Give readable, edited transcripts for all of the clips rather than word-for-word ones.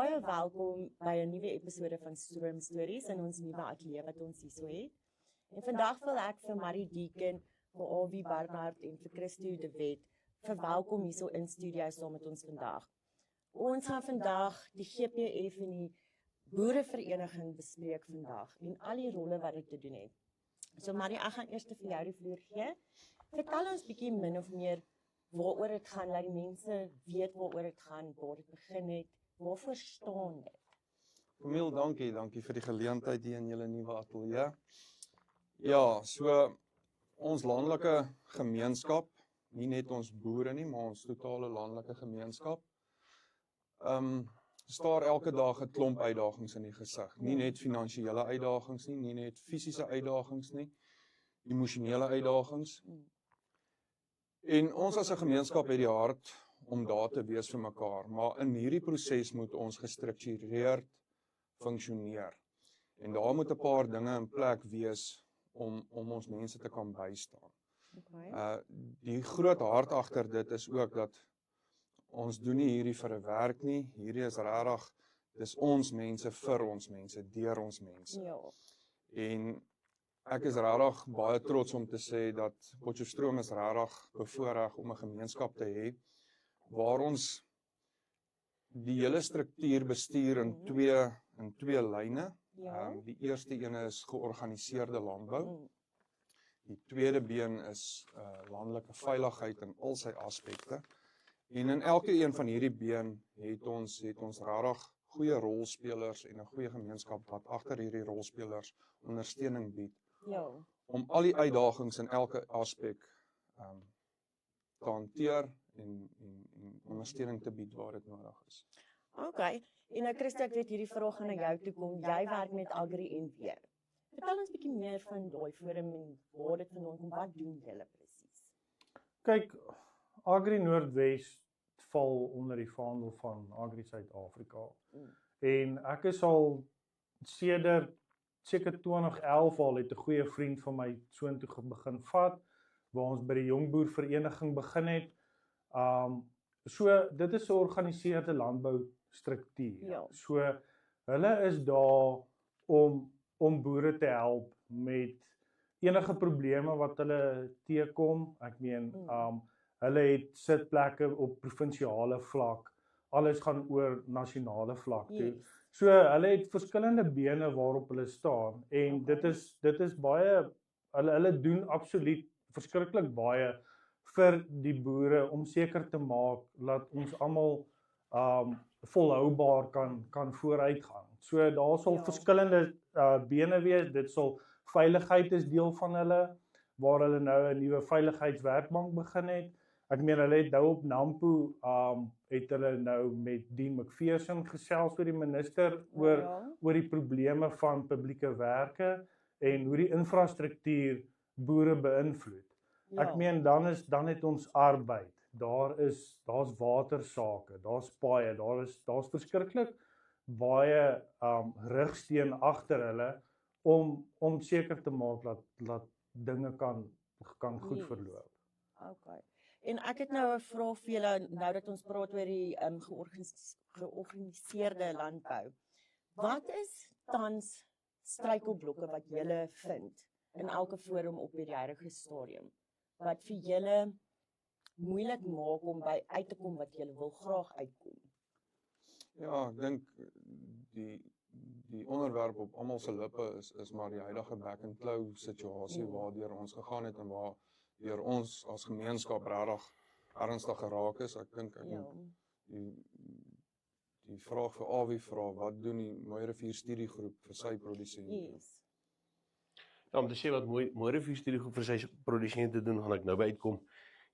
Baie welkom by 'n nuwe episode van Stroom Stories in ons nuwe ateljee wat ons hierso het. En vandag wil ek vir Marie Deeken, vir Awie Barnard en vir Christo de Wet verwelkom hierso in studio saam met ons vandag. Ons gaan vandag die GPF en die Boerevereniging bespreek vandag en al die rolle wat dit te doen het. So Marie, ek gaan eers vir jou die vloer gee. Vertel ons bietjie min of meer waaroor dit gaan, laat die mense weet waaroor dit gaan, waar dit begin het, waarvoor staan dit? Camille, dankie vir die geleentheid hier in julle nuwe ateljee. Ja, so ons landelike gemeenskap, nie net ons boere nie, maar ons totale landelike gemeenskap, staar elke dag 'n klomp uitdagings in die gesig. Nie net finansiële uitdagings nie, nie net fisiese uitdagings nie, emosionele uitdagings. En ons as 'n gemeenskap het die hart om daar te wees vir mekaar, maar in hierdie proses moet ons gestruktureerd funksioneer. En daar moet 'n paar dinge in plek wees om ons mense te kan bystaan. Okay. Die groot hart agter dit is ook dat ons doen nie hierdie vir 'n werk nie, hierdie is regtig, dis ons mense vir ons mense, deur ons mense. Ja. En ek is regtig baie trots om te sê dat Potchefstroom is regtig bevoorreg om 'n gemeenskap te hê waar ons die hele struktuur bestuur in twee lyne. Ja. Die eerste ene is georganiseerde landbou. Die tweede been is landelike veiligheid in al sy aspekte. En in elke een van hierdie been het ons regtig goeie rolspelers en 'n goeie gemeenskap wat agter hierdie rolspelers ondersteuning bied. Ja. Om al die uitdagings in elke aspek te hanteer en ondersteuning te bied waar dit nodig is. Okay. En nou Christo, ek weet hierdie vraag gaan na jou toe kom. Jy werk met Agri en Weer. Vertel ons bietjie meer van daai forum en waar dit vandaan kom. Wat doen julle presies? Kyk, Agri Noordwes val onder die vaandel van Agri Suid-Afrika. En ek is al sedert seker 2011 al het 'n goeie vriend van my soontoe begin vat, waar ons by die Jongboervereniging begin het. So dit is 'n georganiseerde landboustruktuur. Ja. So hulle is daar om boere te help met enige probleme wat hulle teekom. Ek meen, hulle het sitplekke op provinsiale vlak. Alles gaan oor nasionale vlak toe. Yes. So hulle het verskillende bene waarop hulle staan en dit is baie hulle doen absoluut verskriklik baie vir die boere om seker te maak dat ons almal volhoubaar kan vooruitgaan. So daar sal verskillende bene wees. Dit sal veiligheid is deel van hulle waar hulle nou 'n nuwe veiligheidswerkbank begin het. Ek meen hulle het nou op Nampo het hulle nou met Dean McPherson gesels met die minister oor die probleme van publieke werke en hoe die infrastruktuur boere beïnvloed. Ja. Ek meen dan het ons arbeid. Daar's watersake, daar's paaie, daar's verskriklik baie rigsteen agter hulle om seker te maak dat dinge kan goed verloop. Okay. En ek het nou 'n vraag vir julle nou dat ons praat oor die georganiseerde landbou. Wat is tans struikelblokke wat julle vind in elke forum op hierdie huidige stadium wat vir julle moeilik maak om by uit te kom wat julle wil graag uitkom? Ja, ek dink die onderwerp op almal se lippe is maar die huidige back and claw situasie waardeur ons gegaan het en waar deur ons as gemeenskap regtig ernstig geraak is. Ek dink die vraag vir Awie vra, wat doen die Mooirivier Studiegroep vir sy produsente? Yes. Ja, om te sê wat Mooirivier Studiegroep vir sy produsente doen, gaan ek nou by uitkom.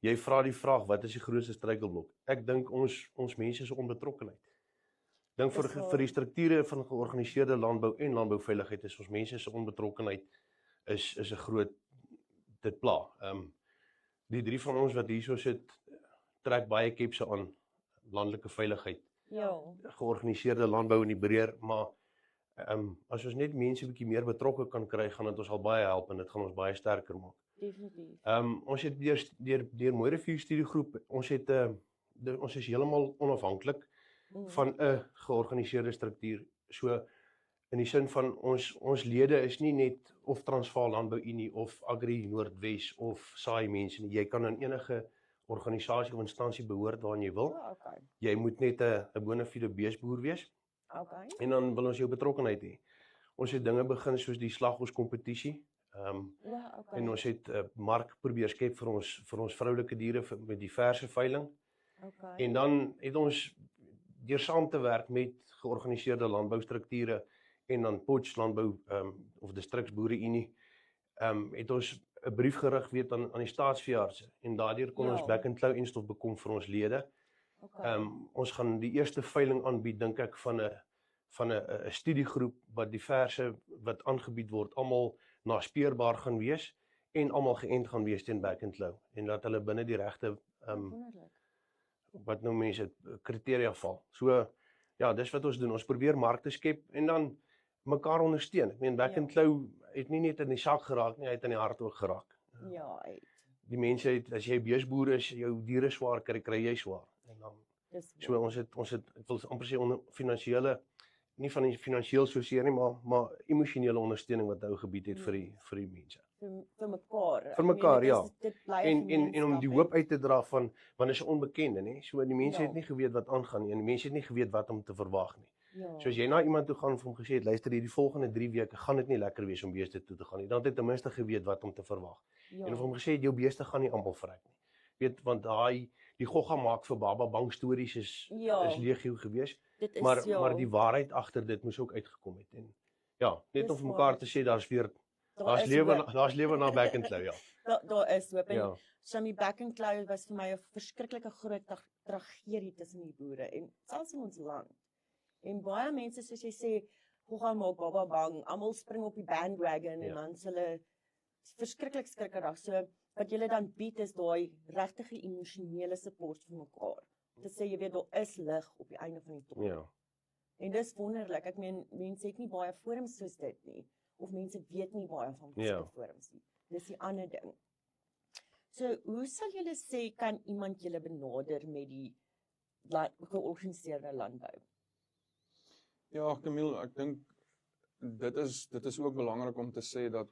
Jy vra die vraag, wat is die grootste struikelblok? Ek dink ons mense se onbetrokkenheid. Dink vir die strukture van georganiseerde landbou en landbouveiligheid is ons mense se onbetrokkenheid is 'n groot dit pla. Die drie van ons wat hierso sit trek baie kepse aan landelike veiligheid. Ja. Georganiseerde landbou in die breër, maar as ons net mense bietjie meer betrokke kan kry, gaan dit ons al baie help en dit gaan ons baie sterker maak. Definitief. Ons het deur Mooirivier Studiegroep, ons is heeltemal onafhanklik. van 'n georganiseerde struktuur. So in die sin van ons lede is nie net of Transvaal Landbou Unie of Agri Noordwes of saai mense nie. Jy kan aan enige organisasie of instansie behoort waaraan jy wil. Okay. Jy moet net 'n bona fide beesboer wees Okay. en dan wil ons jou betrokkenheid hê. Ons het dinge begin soos die slaghuiskompetisie. Okay. En ons het 'n mark probeer skep vir ons vroulike diere met diverse veiling. Okay. En dan het ons deur saam te werk met georganiseerde landboustrukture en dan Potch Landbou of Distriksboereunie het ons 'n brief gerig weet aan die staatsveeartse en daardeur kon ons back and claw enstof bekom vir ons lede. Okay. Ons gaan die eerste veiling aanbied dink ek van 'n studiegroep wat diverse wat aangebied word almal naspeurbaar gaan wees en almal geënt gaan wees teen back and claw en dat hulle binne die regte Wonderlik. wat nou mense kriteria val. So ja, dis wat ons doen. Ons probeer markte skep en dan mekaar ondersteun. Ek meen back and claw het nie net in die sak geraak nie, hy het in die hart ook geraak. Ja, Die mense het as jy beesboer is, jou diere swaar kry jy swaar. En dan so ons het ek wil amper sê finansiële nie van die finansiëel soseer nie, maar emosionele ondersteuning wat nou gebied het vir die mense. Vir mekaar. Vir mekaar, ja. En om die hoop uit te dra van want is 'n onbekende, nê? So die mense Ja. het nie geweet wat aangaan nie en die mense het nie geweet wat om te verwag nie. Ja. So as jy na iemand toe gaan en vir hom gesê het, luister hierdie volgende 3 weke gaan dit nie lekker wees om beeste toe te gaan nie. Dan het hy ten minste geweet wat om te verwag. Ja. En of hom gesê het jou beeste gaan nie almal vrek nie. Weet want die gogga maak vir baba bang stories is legio gewees. Dit is Maar die waarheid agter dit moes ook uitgekom het en ja, net om vir mekaar te sê daar's lewe na back and claw, ja. Daar is hoop en Ja. Sammy back and claw was vir my 'n verskriklike groot tragedie tussen die boere en selfs in ons land. En baie mense soos jy sê, gogga maak baba bang, almal spring op die bandwagon en dan hulle verskriklik skrikkerig. So wat julle dan bied is daai regtige emosionele support vir mekaar. Te sê jy weet daar is lig op die einde van die tonnel. Ja. En dis wonderlik. Ek meen mense het nie baie forums soos dit nie of mense weet nie baie van forums nie. Dis die ander ding. So hoe sal julle sê kan iemand julle benader met die georganiseerde landbou? Ja, Camille, ek dink dit is ook belangrik om te sê dat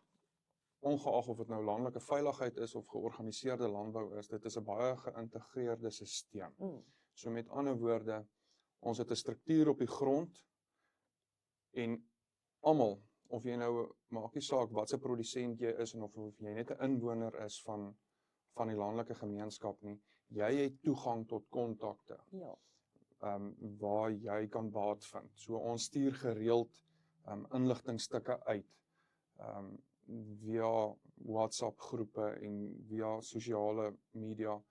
ongeag of dit nou landelike veiligheid is of georganiseerde landbou is, dit is 'n baie geïntegreerde stelsel. So met ander woorde, ons het 'n struktuur op die grond en almal, of jy nou maak nie saak wat se produsent jy is en of jy net 'n inwoner is van die landelike gemeenskap nie, jy het toegang tot kontakte. Ja. Waar jy kan baat vind. So ons stuur gereeld inligtingstukke uit via WhatsApp groepe en via sosiale media.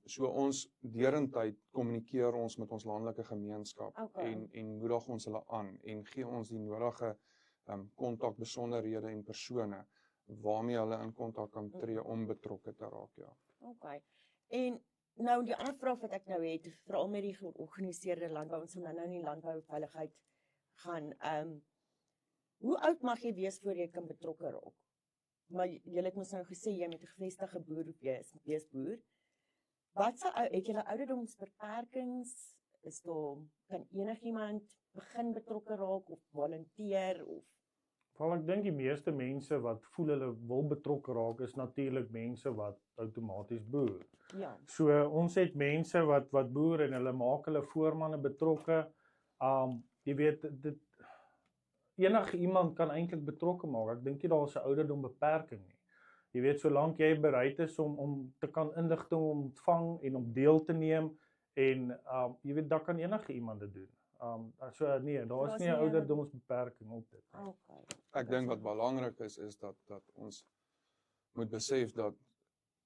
So ons derentyd kommunikeer ons met ons landelike gemeenskap en moedig ons hulle aan en gee ons die nodige kontak besonderhede en persone waarmee hulle in kontak kan tree om betrokke te raak, ja. Okay. En nou die ander vraag wat ek nou het, veral met die georganiseerde landbou, ons gaan nou in landbouveiligheid gaan. Hoe oud mag jy wees voor jy kan betrokke raak? Maar jy het mos nou gesê jy moet 'n gevestigde boer wees boer. Wat het julle ouderdomsbeperkings? Kan enigiemand begin betrokke raak of volunteer of? Wel ek dink die meeste mense wat voel hulle wil betrokke raak is natuurlik mense wat outomaties boer. Ja. So ons het mense wat boer en hulle maak hulle voormanne betrokke. Jy weet dit enige iemand kan eintlik betrokke maak. Ek dink nie daar is 'n ouderdom beperking nie. Jy weet solank jy bereid is om te kan inligting ontvang en om deel te neem en jy weet dan kan enige iemand dit doen. So nee, daar is nie 'n ouderdomsbeperking op dit. Okay. Ek dink wat belangrik is dat ons moet besef dat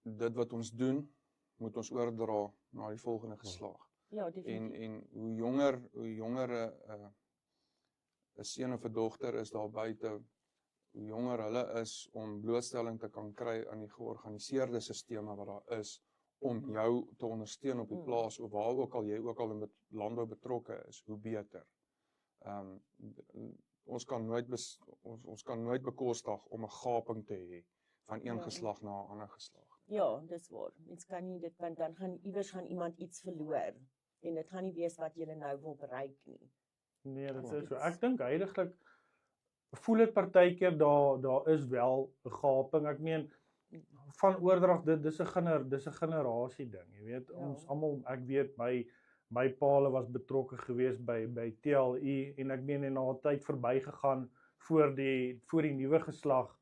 dit wat ons doen, moet ons oordra na die volgende geslag. Ja, definitief. En hoe jonger 'n seun of 'n dogter is daar buite, hoe jonger hulle is om blootstelling te kan kry aan die georganiseerde sisteme wat daar is om jou te ondersteun op die plaas of waar ook al jy ook al in landbou betrokke is, hoe beter. Ons kan nooit bekostig om 'n gaping te hê van een geslag na 'n ander geslag. Ja, dis waar. Mens kan nie dit want dan gaan iewers gaan iemand iets verloor. en dit gaan nie wees wat julle nou wil bereik nie. Nee, dit Want is so. dit Ek dink heiliglik voel dit partykeer daar is wel 'n gaping. Ek meen van oordrag dis 'n generasie ding, jy weet. Ja. Ons almal, ek weet my paal was betrokke geweest by TLU en ek meen en na 'n tyd verbygegaan voor die nuwe geslag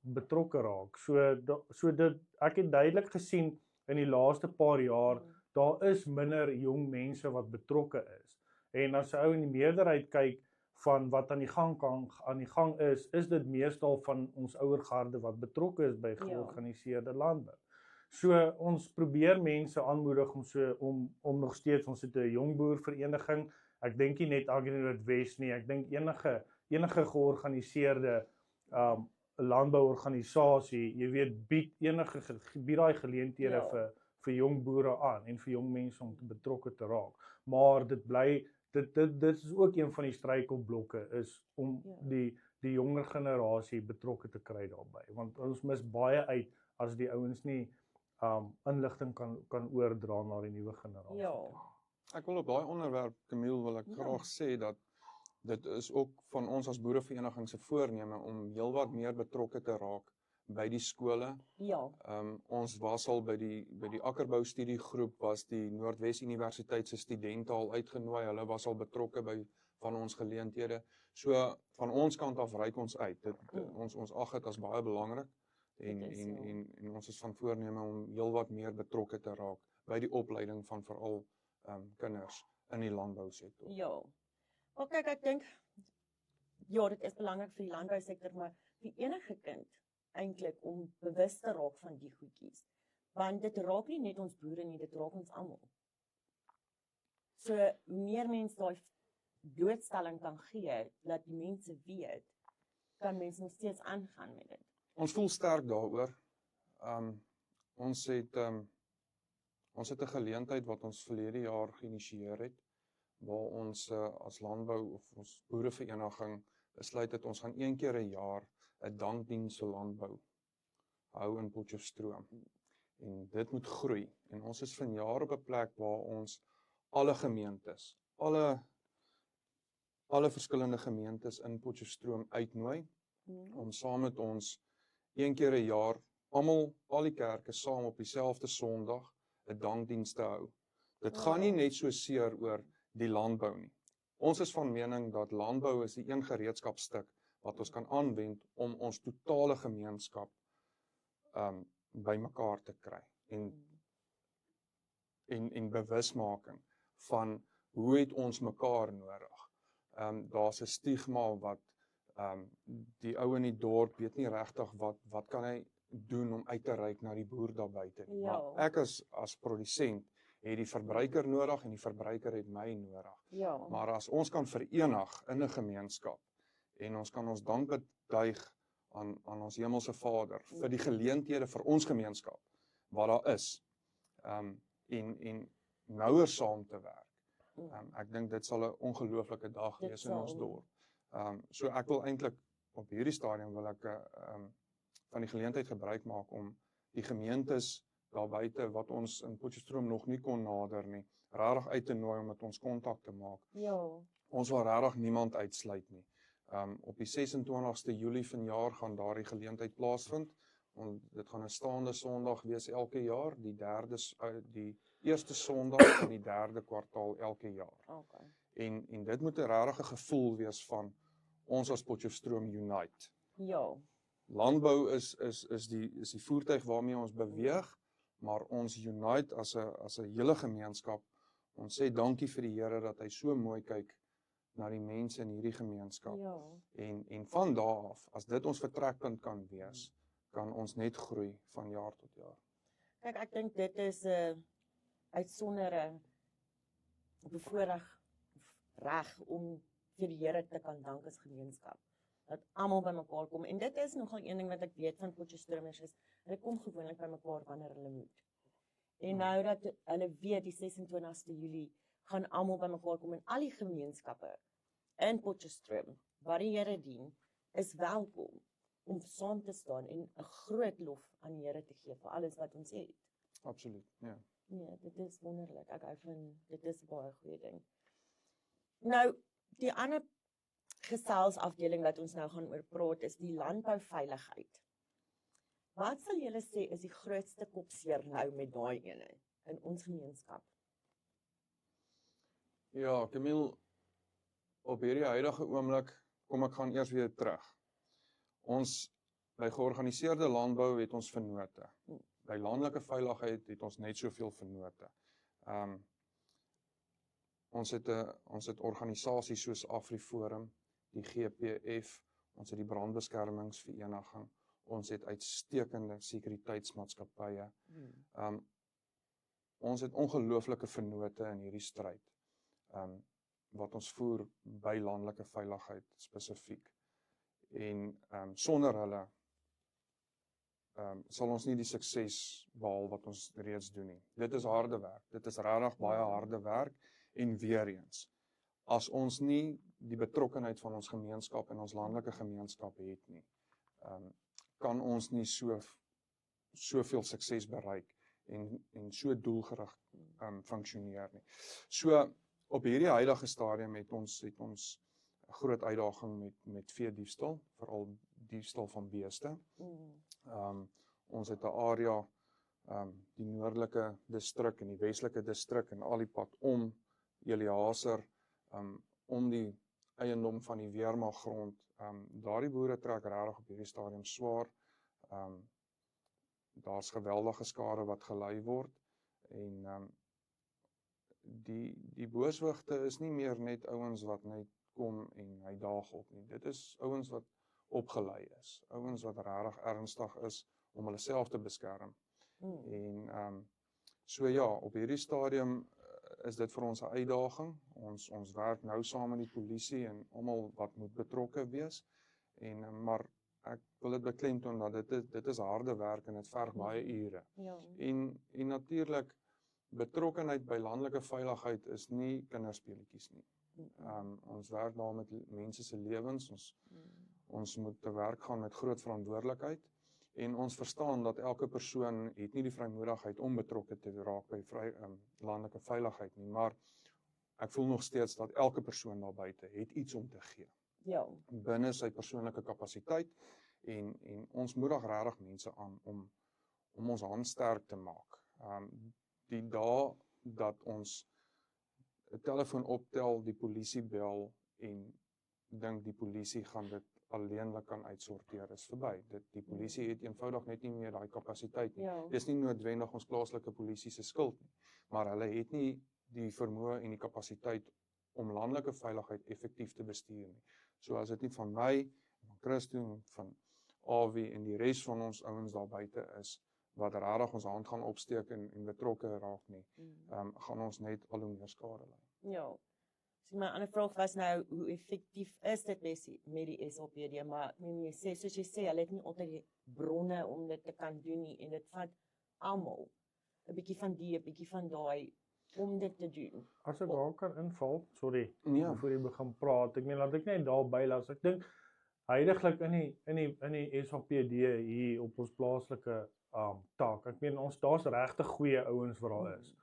betrokke raak. So dit ek het duidelik gesien in die laaste paar jaar daar is minder jong mense wat betrokke is. En as 'n ou in die meerderheid kyk van wat aan die gang is dit meestal van ons ouer garde wat betrokke is by georganiseerde landbou. So ons probeer mense aanmoedig om nog steeds, ons het 'n jong boervereniging. Ek dink nie net AgriNoord Wes nie, ek dink enige georganiseerde landbouorganisasie, jy weet, bied daai geleenthede vir jong boere aan en vir jong mense om betrokke te raak. Maar dit is ook een van die struikelblokke is om die jonger generasie betrokke te kry daarbey, want ons mis baie uit as die ouens nie inligting kan oordra na die nuwe generasie. Ja. Ek wil op daai onderwerp, Camille, wil ek graag sê dat dit is ook van ons as boerevereniging se voorneme om heelwat meer betrokke te raak by die skole. Ja. Ons was al by die akkerbou studiegroep, was die Noordwes Universiteit se studente al uitgenooi. Hulle was al betrokke by van ons geleenthede. So van ons kant af reik ons uit. Ons ag dit as baie belangrik en ons is van voorneme om heelwat meer betrokke te raak by die opleiding van veral kinders in die landbousektor. Ja. Maar kyk, ek dink dit is belangrik vir die landbousektor, maar vir enige kind eintlik om bewus te raak van die goedjies. Want dit raak nie net ons boere nie, dit raak ons almal. So hoe meer mense daai blootstelling kan gee, dat die mense weet, kan mense nog steeds aangaan met dit. Ons voel sterk daaroor. Ons het 'n geleentheid wat ons verlede jaar geïnisieer het, waar ons as landbou of ons boerevereniging besluit het ons gaan een keer 'n jaar 'n dankdiens vir landbou hou in Potchefstroom. En dit moet groei. En ons is vanjaar op 'n plek waar ons alle gemeentes, alle verskillende gemeentes in Potchefstroom uitnooi om saam met ons een keer 'n jaar al die kerke saam op dieselfde Sondag 'n dankdiens te hou. Dit gaan nie net so seer oor die landbou nie. Ons is van mening dat landbou is die een gereedskapstuk wat ons kan aanwend om ons totale gemeenskap bymekaar te kry en bewusmaking van hoe het ons mekaar nodig. Daar's 'n stigma wat die ou in die dorp weet nie regtig wat kan hy doen om uit te reik na die boer daar buite nie. Maar ek as produsent het die verbruiker nodig en die verbruiker het my nodig. Ja. Maar as ons kan verenig in 'n gemeenskap en ons kan ons dank betuig aan ons hemelse Vader vir die geleenthede vir ons gemeenskap wat daar is, en nouer saam te werk. Ek dink dit sal 'n ongelooflike dag wees in ons dorp. So ek wil eintlik op hierdie stadium wil ek van die geleentheid gebruik maak om die gemeentes daar buite wat ons in Potchefstroom nog nie kon nader nie, regtig uit te nooi om met ons kontak te maak. Ja. Ons wil regtig niemand uitsluit nie. Op die 26ste Julie vanjaar gaan daardie geleentheid plaasvind. Dit gaan 'n staande Sondag wees elke jaar, die eerste Sondag van die 3de kwartaal elke jaar. Okay. En dit moet 'n regte gevoel wees van ons as Potchefstroom Unite. Ja. Landbou is die voertuig waarmee ons beweeg, maar ons unite as 'n hele gemeenskap. Ons sê dankie vir die Here dat hy so mooi kyk na die mense in hierdie gemeenskap. Ja. En van daar af, as dit ons vertrekpunt kan wees, kan ons net groei van jaar tot jaar. Kyk, ek dink dit is 'n uitsondere bevoorreg reg om vir die Here te kan dank as gemeenskap. Dat almal bymekaar kom en dit is nogal een ding wat ek weet van Potchefstromers is, hulle kom gewoonlik bymekaar wanneer hulle moet. En nou dat hulle weet die 26ste Julie gaan almal bymekaar kom en al die gemeenskappe in Potchefstroom wat die Here dien, is welkom om saam te staan en 'n groot lof aan die Here te gee vir alles wat ons het. Absoluut, ja. Nee, dit is wonderlik. Ek vind dit is 'n baie goeie ding. Nou, die ander geselsafdeling wat ons nou gaan oor praat is die landbouveiligheid. Wat sal julle sê is die grootste kopseer nou met daai ene in ons gemeenskap? Ja, Camille, op hierdie huidige oomblik, kom ek gaan eers weer terug. Ons, by georganiseerde landbou het ons vennote. By landelike veiligheid het ons net soveel vennote. Ons het organisasies soos AfriForum, die GPF, ons het die brandbeskermingsvereniging, ons het uitstekende sekuriteitsmaatskappye. Ons het ongelooflike vennote in hierdie stryd. Wat ons voer by landelike veiligheid spesifiek. En sonder hulle sal ons nie die sukses behaal wat ons reeds doen nie. Dit is harde werk. Dit is regtig baie harde werk en weer eens, as ons nie die betrokkenheid van ons gemeenskap en ons landelike gemeenskap het nie, kan ons nie soveel sukses bereik en so doelgerig funksioneer nie. So op hierdie huidige stadium het ons 'n groot uitdaging met veediefstal, veral diefstal van beeste. Ons het 'n area, die noordelike distrik en die westelike distrik en al die pad om Eliaser, om die eiendom van die Weermacht grond. Daardie boere trek regtig op hierdie stadium swaar. Daar's geweldige skade wat gelei word en die booswigte is nie meer net ouens wat net kom en hy daag op nie. Dit is ouens wat opgelei is, ouens wat regtig ernstig is om hulle self te beskerm. En so ja, op hierdie stadium is dit vir ons 'n uitdaging. Ons werk nou saam met die polisie en almal wat moet betrokke wees. Maar ek wil dit beklemtoon dat dit is harde werk en dit verg baie ure. Ja. En natuurlik betrokkenheid by landelike veiligheid is nie kinderspeletjies nie. Ons werk daar met mense se lewens. Ons moet te werk gaan met groot verantwoordelikheid en ons verstaan dat elke persoon het nie die vrymoedigheid om betrokke te raak by landelike veiligheid nie, maar ek voel nog steeds dat elke persoon daar buite het iets om te gee. Ja. Binne sy persoonlike kapasiteit en ons moedig regtig mense aan om ons hand sterk te maak. Die dae dat ons 'n telefoon optel, die polisie bel en dink die polisie gaan dit alleenlik kan uitsorteer is verby. Die polisie het eenvoudig net nie meer daai kapasiteit nie. Ja. Dis nie noodwendig ons plaaslike polisie se skuld nie, maar hulle het nie die vermoë en die kapasiteit om landelike veiligheid effektief te bestuur nie. So as dit nie van my, van Christo, van Awie en die res van ons ouens daar buite is wat regtig ons hand gaan opsteek en betrokke raak nie, gaan ons net al hoe meer skade ly. Ja. So my ander vraag was nou, hoe effektief is dit met die SAPD, maar jy sê, soos jy sê, hulle het nie altyd die bronne om dit te kan doen nie, en dit vat almal 'n bietjie van die, 'n bietjie van daai, om dit te doen. As ek daar kan inval, sorry, Ja. voor jy begin praat, ek meen, laat ek net daar bylas, ek dink, huidiglik in die SAPD hier op ons plaaslike taak, ek meen, daar's regtig goeie ouens wat daar is.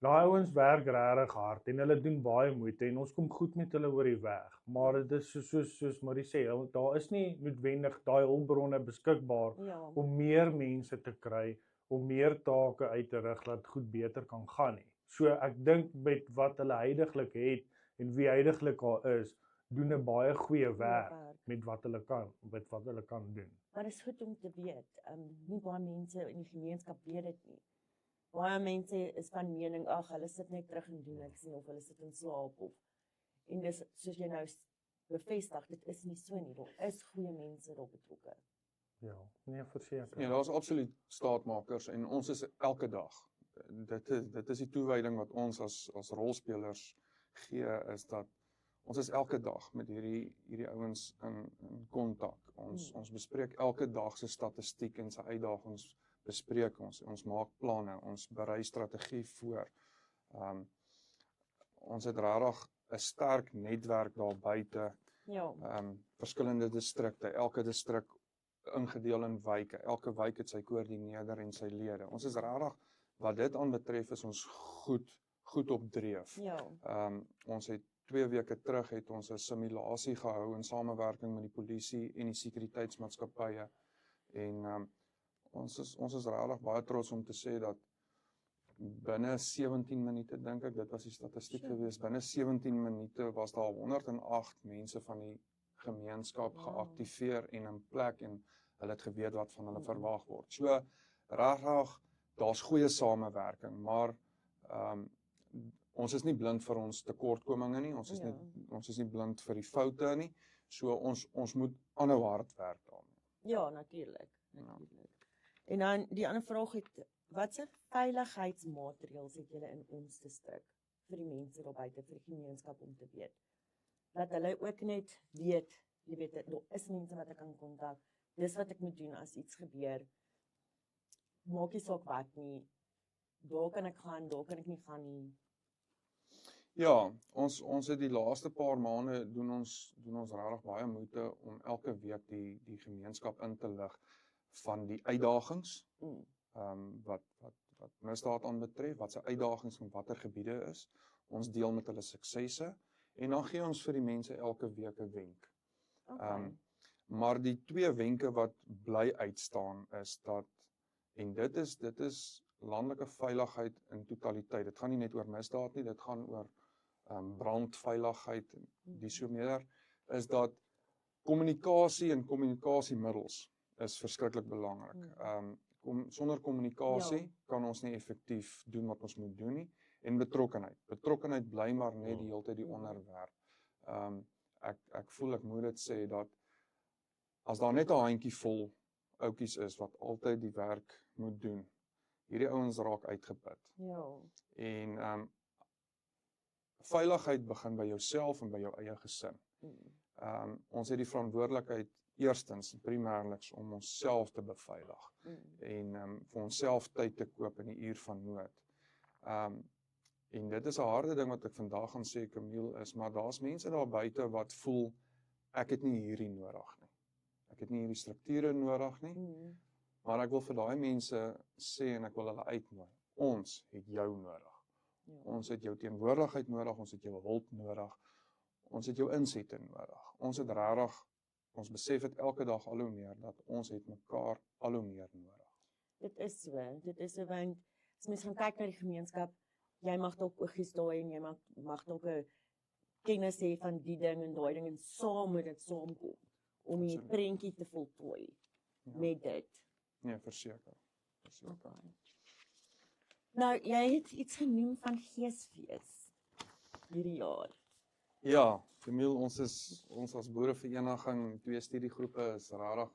Daai ouens werk regtig hard en hulle doen baie moeite en ons kom goed met hulle oor die weg. Maar dit is soos Marie sê, daar is nie noodwendig daai hulpbronne beskikbaar om meer mense te kry, om meer take uit te rig dat goed beter kan gaan nie. So ek dink met wat hulle huidiglik het en wie huidiglik daar is, doen 'n baie goeie werk met wat hulle kan doen. Maar dit is goed om te weet, nie baie mense in die gemeenskap weet dit nie. Baie mense is van mening, ag, hulle sit net terug en doen niks nie, of hulle sit in slaap of. En dis soos jy nou bevestig, dit is nie so nie. Daar is goeie mense daar betrokke. Ja, nee, verseker. Ja, daar's absoluut staatmakers en ons is elke dag. Dit is die toewyding wat ons as rolspelers gee, is dat ons is elke dag met hierdie ouens in kontak. Ons bespreek elke dag se statistiek en sy uitdagings bespreek ons maak planne, ons berei strategie voor. Ons het regtig 'n sterk netwerk daar buite. Ja. Verskillende distrikte, elke distrik ingedeel in wyke. Elke wyk het sy koördineerder en sy lede. Ons is regtig wat dit aanbetref is ons goed op dreef. Ja. Ons het 2 weke terug het ons 'n simulasie gehou in samewerking met die polisie en die sekuriteitsmaatskappye en ons is regtig baie trots om te sê dat binne 17 minute dink ek, dit was die statistiek gewees, binne 17 minute was daar 108 mense van die gemeenskap geaktiveer en in plek en hulle het geweet wat van hulle verwag word. So regtig, daar's goeie samewerking, maar ons is nie blind vir ons tekortkominge nie, ons is nie blind vir die foute nie, so ons moet aanhou hard werk daarmee. Ja, natuurlik. En dan die ander vraag het, watse veiligheidsmaatreëls het julle in ons distrik vir die mense daar buite, vir die gemeenskap om te weet? Dat hulle ook net weet, jy weet, daar is mense wat ek kan kontak, dis wat ek moet doen as iets gebeur, maak nie saak wat nie, daar kan ek gaan, daar kan ek nie gaan nie. Ja, ons het die laaste paar maande doen ons regtig baie moeite om elke week die gemeenskap in te lig van die uitdagings wat misdaad aanbetref, wat se uitdagings en watter gebiede is. Ons deel met hulle suksesse en dan gee ons vir die mense elke week 'n wenk. Okay. Maar die 2 wenke wat bly uitstaan is dat, en dit is landelike veiligheid in totaliteit. Dit gaan nie net oor misdaad nie, dit gaan oor brandveiligheid en die so meer, is dat kommunikasie en kommunikasiemiddels is verskriklik belangrik. Sonder kommunikasie kan ons nie effektief doen wat ons moet doen nie, en betrokkenheid. Betrokkenheid bly maar net die hele tyd die onderwerp. Ek voel ek moet dit sê dat as daar net 'n handjie vol ouetjies is wat altyd die werk moet doen, hierdie ouens raak uitgeput. Ja. En veiligheid begin by jouself en by jou eie gesin. Ons het die verantwoordelikheid eerstens primêrliks om onsself te beveilig en vir onsself tyd te koop in die uur van nood. En dit is 'n harde ding wat ek vandag gaan sê, Camille, is maar daar's mense daar buite wat voel ek het nie hierdie nodig nie. Ek het nie hierdie strukture nodig nie. Maar ek wil vir daai mense sê en ek wil hulle uitnooi. Ons het jou nodig. Ja. Ons het jou teenwoordigheid nodig, ons het jou hulp nodig. Ons het jou insette nodig. Ons het regtig, ons besef dit elke dag al hoe meer dat ons het mekaar al hoe meer nodig. Dit is so, want as mens gaan kyk na die gemeenskap, jy mag dalk oogies daai en jy mag dalk 'n kennis hê van die ding en daai ding en saam moet dit saamkom om die prentjie te voltooi met dit. Nee, verseker. Okay. Nou, jy het iets genoem van Geesfees hierdie jaar. Ja, Camille, ons as boerevereniging, 2 studiegroepe is regtig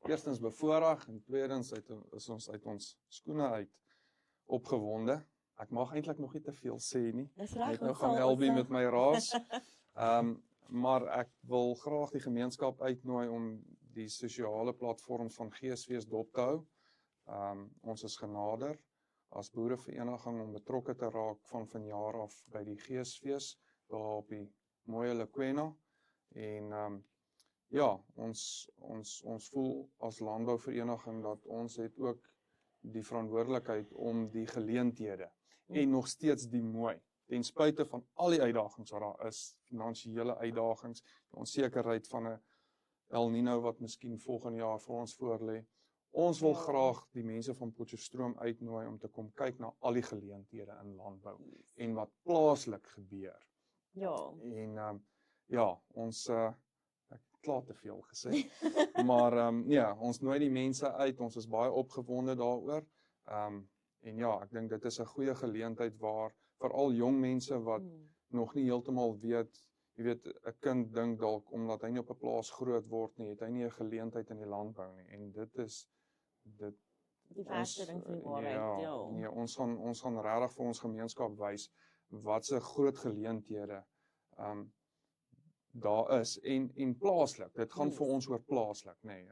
eerstens bevoorreg en tweedens is ons uit ons skoene uit opgewonde. Ek mag eintlik nog nie te veel sê nie. Dis reg. Ek nou gaan Elbie met my raas. Maar ek wil graag die gemeenskap uitnooi om die sosiale platforms van Geesfees dop te hou. Ons is genader as boerevereniging om betrokke te raak van vanjaar af by die Geesfees daar op die mooie Lekwena. En ja, ons voel as landbouvereniging dat ons het ook die verantwoordelikheid om die geleenthede en nog steeds die mooi, ten spyte van al die uitdagings wat daar is, finansiële uitdagings, die onsekerheid van 'n El Nino wat miskien volgende jaar vir ons voorlê. Ons wil graag die mense van Potchefstroom uitnooi om te kom kyk na al die geleenthede in landbou en wat plaaslik gebeur. Ja. En ja, ons ek het klaar te veel gesê. Maar ja, ons nooi die mense uit, ons is baie opgewonde daaroor. En ja, ek dink dit is 'n goeie geleentheid waar veral jong mense wat nog nie heeltemal weet, jy weet, 'n kind dink dalk omdat hy nie op 'n plaas groot word nie, het hy nie 'n geleentheid in die landbou nie. En dit is die beste ding van die waarheid. Ja. Nee, ons gaan regtig vir ons gemeenskap wys wat se groot geleenthede daar is en plaaslik. Dit gaan vir ons oor plaaslik, nê.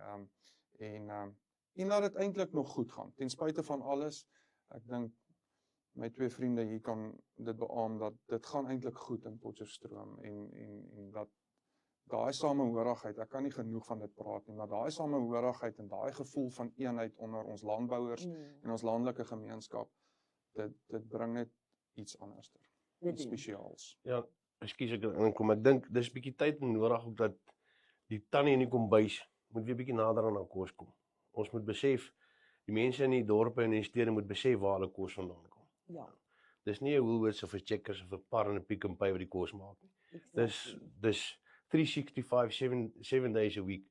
En laat dit eintlik nog goed gaan. Ten spyte van alles, ek dink my 2 vriende hier kan dit beamoen dat dit gaan eintlik goed in Potchefstroom en dat daai samehorigheid, ek kan nie genoeg van dit praat nie, maar daai samehorigheid en daai gevoel van eenheid onder ons landbouers en ons landelike gemeenskap dit bring net iets anders, Dit doen. spesiaals. Ja, ekskuus ek inkom. Ek dink dis bietjie tyd nodig ook dat die tannie in die kombuis moet weer bietjie nader aan haar kos kom. Ons moet besef, die mense in die dorpe en die stede moet besef waar hulle kos vandaan kom. Ja, Dis nie 'n Woolworths of 'n Checkers of 'n Par en 'n Pick n Pay wat die kos maak nie. exactly. Dis 365, 7 days a week.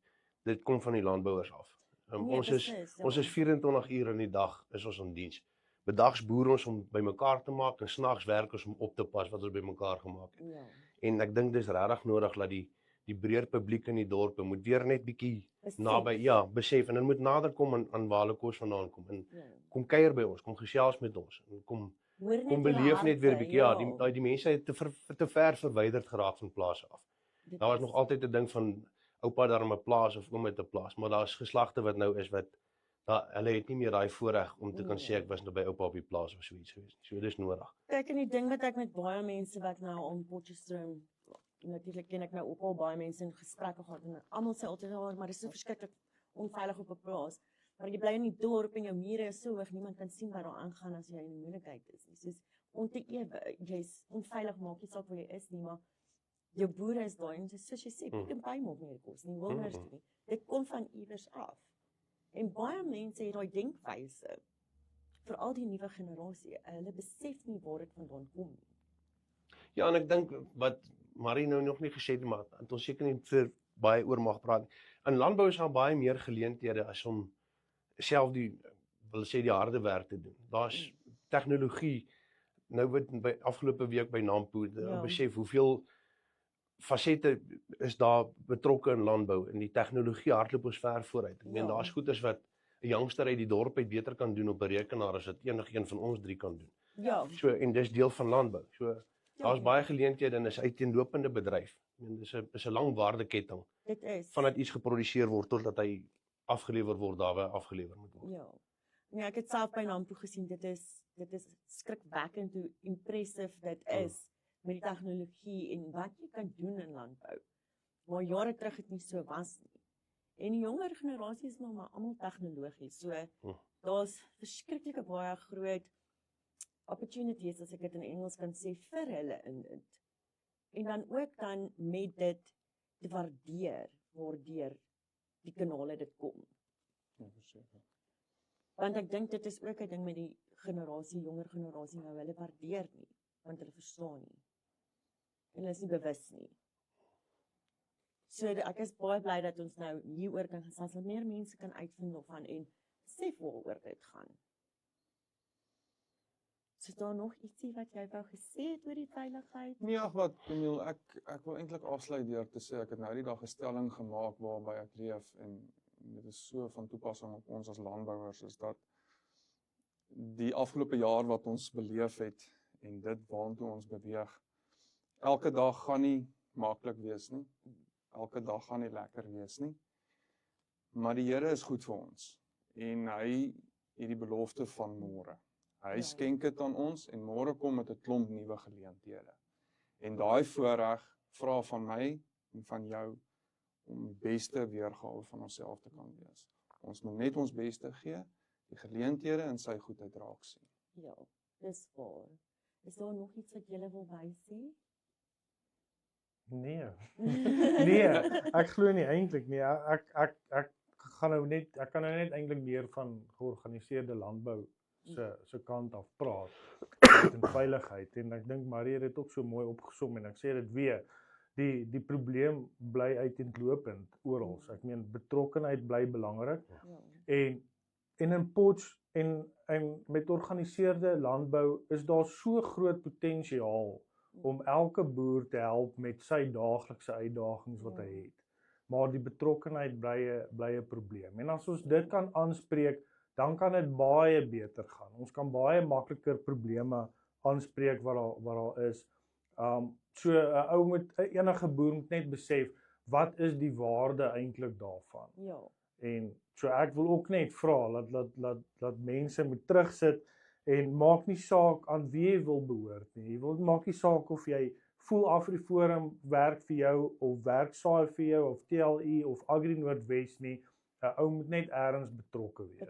Dit kom van die landbouers af. Nee, Ons beslis, is 24 ure in die dag is ons in diens. Bedags boer ons om bymekaar te maak en snags werk ons om op te pas wat ons bymekaar gemaak het. Ja, En ek dink dis regtig nodig dat die breër publiek in die dorpe moet weer net bietjie besef. naby besef en hulle moet nader kom aan waar hulle kos vandaan kom en Ja. kom kuier by ons, kom gesels met ons en kom Hoor net kom julle beleef net weer harte, bietjie die mense het te ver verwyderd geraak van plase af. Dit Daar was is- nog altyd 'n ding van oupa daar 'n plaas of oom het 'n plaas, maar daar's geslagte wat nou is wat hulle het nie meer daai voorreg om te kan sê ek was nou by oupa op die plaas of so iets gewees nie. So dis nodig. Kyk, en die ding wat ek met baie mense wat nou aan Potchefstroom, natuurlik ken ek nou ook al baie mense in gesprekke gehad en almal sê altyd, maar dis so verskriklik onveilig op 'n plaas. Maar jy bly in die dorp en jou mure is so hoog, niemand kan sien wat daar aangaan as jy in die moeilikheid is nie. Soos om te ewe, jy's onveilig, maak nie saak waar jy is nie, maar jou boere is daar en soos jy sê, Pick n Pay maak nie die kos nie, Woolworths nie. Dit kom van iewers af. En baie mense het daai denkwyse, veral die nuwe generasie, hulle besef nie waar dit vandaan kom nie. Ja, en ek dink wat Marie nou nog nie gesê het, maar het ons seker nie vir baie oor mag praat. In landbou is daar baie meer geleenthede as om self die harde werk te doen. Daar's tegnologie. Nou word by afgelope week by Nampo besef hoeveel fasette is daar betrokke in landbou en die tegnologie hardloop ons ver vooruit. Ek meen daar's goeders wat 'n youngster uit die dorp uit beter kan doen op 'n rekenaar as wat enigeen van ons 3 kan doen. Ja, So en dis deel van landbou. So daar's baie geleenthede en is uiteenlopende bedryf. Ek meen dis 'n lang waardeketting dit is. vandat iets geproduseer word totdat hy afgelewer word daar waar afgelewer moet word. Ja. Nee, ek het self by Nampo gesien, dit is skrikwekkend hoe impressive dit is met die tegnologie en wat jy kan doen in landbou. Maar jare terug het nie so was nie. En die jonger generasie is nou maar almal tegnologies. So daar's verskriklike baie groot opportunities, as ek dit in Engels kan sê, vir hulle in dit. En dan ook dan met dit te waardeur waardeur die kanale dit kom. Ja, verseker. Want ek dink dit is ook 'n ding met die jonger generasie nou, hulle waardeer nie, want hulle verstaan nie. En hulle is nie bewus nie. So ek is baie bly dat ons nou hieroor kan gesels, dat meer mense kan uitvind van en besef waaroor dit gaan. So is daar nog ietsie wat jy wou gesê het oor die veiligheid? Nee, ag wat, Camille, ek wil eintlik afsluit deur te sê ek het nou die dag 'n stelling gemaak waarby ek leef en dit is so van toepassing op ons as landbouers, is dat die afgelope jaar wat ons beleef het en dit waartoe ons beweeg, elke dag gaan nie maklik wees nie. Elke dag gaan nie lekker wees nie. Maar die Here is goed vir ons en hy het die belofte van môre. Hy skenk dit aan ons en môre kom met 'n klomp nuwe geleenthede. En daai voorreg vra van my en van jou om die beste weergawe van onsself te kan wees. Ons moet net ons beste gee, die geleenthede in sy goedheid raak sien. Ja, dis waar. Is daar nog iets wat jy wil bysê? Nee. Nee, ek glo nie eintlik nie. Ek gaan nou net ek kan nou net eintlik meer van georganiseerde landbou se kant af praat en veiligheid en ek dink Marie het dit ook so mooi opgesom en ek sê dit weer die probleem bly uiteenlopend oral. Ek meen betrokkenheid bly belangrik en in Potch en met georganiseerde landbou is daar so groot potensiaal om elke boer te help met sy daaglikse uitdagings wat hy het. Maar die betrokkenheid bly 'n probleem. En as ons dit kan aanspreek, dan kan dit baie beter gaan. Ons kan baie makliker probleme aanspreek wat daar is. So 'n ou moet enige boer moet net besef wat is die waarde eintlik daarvan. Ja. En so ek wil ook net vra dat mense moet terugsit en maak nie saak aan wie jy wil behoort nie. Jy wil maak nie saak of jy voel AfriForum werk vir jou of werk SAI vir jou of TLI of Agri Noordwes nie. 'n Ou moet net ergens betrokke wees.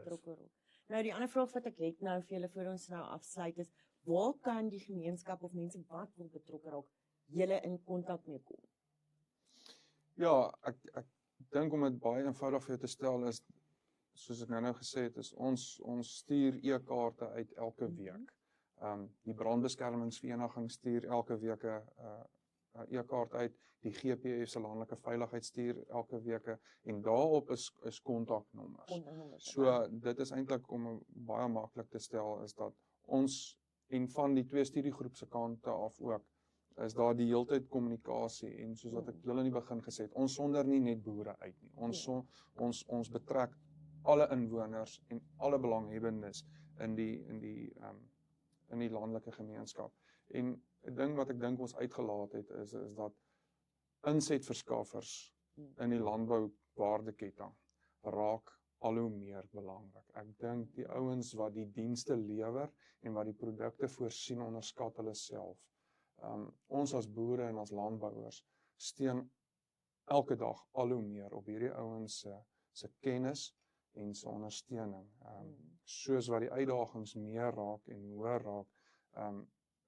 Nou die ander vraag wat ek het nou vir julle voor ons nou afsluit is, waar kan die gemeenskap of mense wat wil betrokke raak, julle in kontak mee kom? Ja, ek dink om dit baie eenvoudig vir jou te stel is, soos ek nou gesê het, is ons stuur e-kaarte uit elke week. Die brandbeskermingsvereniging stuur elke week 'n e-kaart uit, die GPF se landelike veiligheid stuur elke week en daarop is kontaknommers. So dit is eintlik om baie maklik te stel is dat ons en van die twee studiegroep se kante af ook is daar die heeltyd kommunikasie en soos wat ek julle in die begin gesê het, ons sonder nie net boere uit nie. Ons betrek alle inwoners en alle belanghebbendes in die landelike gemeenskap. En 'n ding wat ek dink ons uitgelaat het is dat insetverskaffers in die landbouwaardeketting raak al hoe meer belangrik. Ek dink die ouens wat die dienste lewer en wat die produkte voorsien onderskat hulle self. Ons as boere en as landbouers steun elke dag al hoe meer op hierdie ouens se kennis en se ondersteuning. Soos wat die uitdagings meer raak en hoër raak,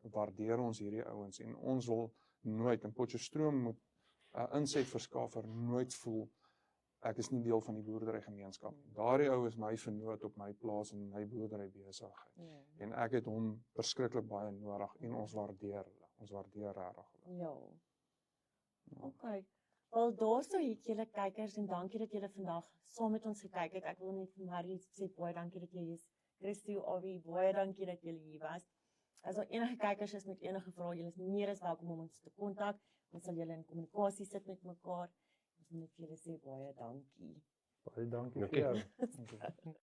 waardeer ons hierdie ouens en ons wil nooit, in Potchefstroom moet 'n insetverskaffer nooit voel ek is nie deel van die boerderygemeenskap nie. Daardie ou is my vernoot op my plaas en my boerdery besigheid. En ek het hom verskriklik baie nodig en ons waardeer hulle. Ons waardeer regtig hulle. Ja. Okay. Wel daarso het julle kykers en dankie dat julle vandag saam met ons gekyk het. Ek wil net vir Marie sê baie dankie dat jy is. Christo, Awie, baie dankie dat julle hier was. As daar enige kykers is met enige vrae, julle is meer as welkom om ons te kontak. Ons sal julle in kommunikasie sit met mekaar. Ons wil net vir julle sê baie dankie. Baie dankie vir jou.